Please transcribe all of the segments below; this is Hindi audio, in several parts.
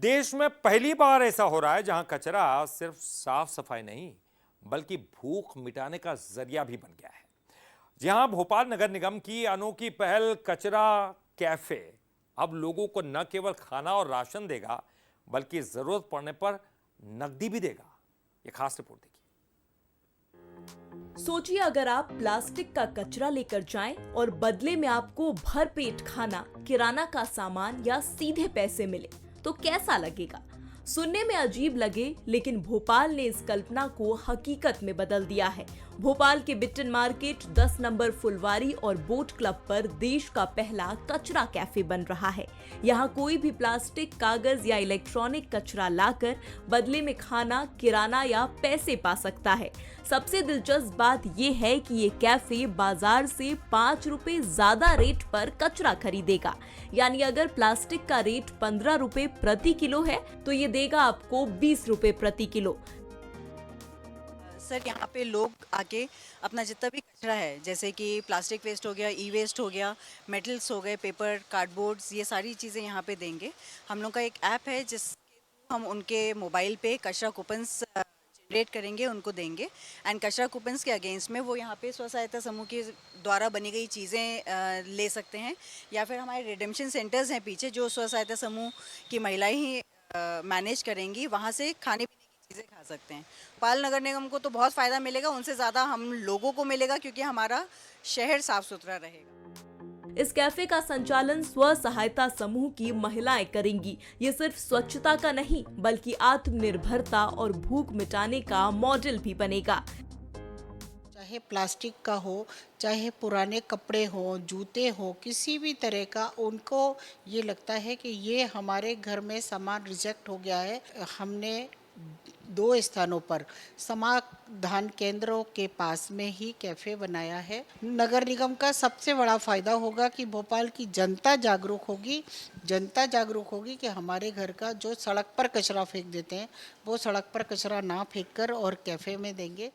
देश में पहली बार ऐसा हो रहा है जहां कचरा सिर्फ साफ सफाई नहीं बल्कि भूख मिटाने का जरिया भी बन गया है। जहां भोपाल नगर निगम की अनोखी पहल कचरा कैफे अब लोगों को न केवल खाना और राशन देगा बल्कि जरूरत पड़ने पर नकदी भी देगा। यह खास रिपोर्ट देखिए। सोचिए अगर आप प्लास्टिक का कचरा लेकर जाएं और बदले में आपको भरपेट खाना, किराना का सामान या सीधे पैसे मिले तो कैसा लगेगा? सुनने में अजीब लगे, लेकिन भोपाल ने इस कल्पना को हकीकत में बदल दिया है। भोपाल के बिट्टन मार्केट, 10 नंबर फुलवारी और बोट क्लब पर देश का पहला कचरा कैफे बन रहा है। यहाँ कोई भी प्लास्टिक, कागज या इलेक्ट्रॉनिक कचरा लाकर बदले में खाना, किराना या पैसे पा सकता है। सबसे दिलचस्प बात ये है कि ये कैफे बाजार से 5 रुपए ज्यादा रेट पर कचरा खरीदेगा। यानी अगर प्लास्टिक का रेट 15 रुपए प्रति किलो है तो ये देगा आपको 20 रुपए प्रति किलो। सर, यहाँ पे लोग आके अपना जितना भी कचरा है, जैसे कि प्लास्टिक वेस्ट हो गया, ई वेस्ट हो गया, मेटल्स हो गए, पेपर, कार्डबोर्ड्स, ये सारी चीज़ें यहाँ पे देंगे। हम लोग का एक ऐप है जिसके थ्रू हम उनके मोबाइल पे कचरा कूपन्स जनरेट करेंगे, उनको देंगे एंड कचरा कूपन्स के अगेंस्ट में वो यहाँ पे स्व सहायता समूह के द्वारा बनी गई चीज़ें ले सकते हैं, या फिर हमारे रिडेम्पशन सेंटर्स हैं पीछे जो स्व सहायता समूह की महिलाएं ही मैनेज करेंगी, वहाँ से खाने चीज़ें खा सकते हैं। भोपाल नगर निगम को तो बहुत फ़ायदा मिलेगा, उनसे ज़्यादा हम लोगों को मिलेगा क्योंकि हमारा शहर साफ सुथरा रहेगा। इस कैफे का संचालन स्व सहायता समूह की महिलाएं करेंगी। ये सिर्फ स्वच्छता का नहीं बल्कि आत्मनिर्भरता और भूख मिटाने का मॉडल भी बनेगा। चाहे प्लास्टिक का हो, चाहे पुराने कपड़े हो, जूते हो, किसी भी तरह का, उनको ये लगता है कि ये हमारे घर में सामान रिजेक्ट हो गया है। हमने 2 स्थानों पर समाधान केंद्रों के पास में ही कैफे बनाया है। नगर निगम का सबसे बड़ा फायदा होगा कि भोपाल की जनता जागरूक होगी कि हमारे घर का जो सड़क पर कचरा फेंक देते हैं वो सड़क पर कचरा ना फेंक कर और कैफे में देंगे।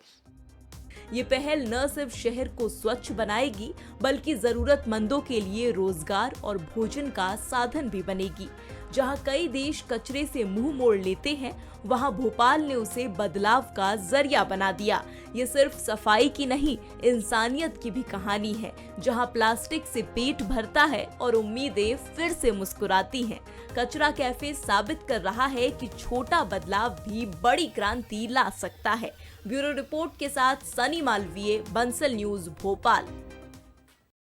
ये पहल न सिर्फ शहर को स्वच्छ बनाएगी बल्कि जरूरतमंदों के लिए रोजगार और भोजन का साधन भी बनेगी। जहां कई देश कचरे से मुंह मोड़ लेते हैं, वहां भोपाल ने उसे बदलाव का जरिया बना दिया। ये सिर्फ सफाई की नहीं, इंसानियत की भी कहानी है, जहां प्लास्टिक से पेट भरता है और उम्मीदें फिर से मुस्कुराती हैं। कचरा कैफे साबित कर रहा है कि छोटा बदलाव भी बड़ी क्रांति ला सकता है। ब्यूरो रिपोर्ट के साथ सनी मालवीय, बंसल न्यूज, भोपाल।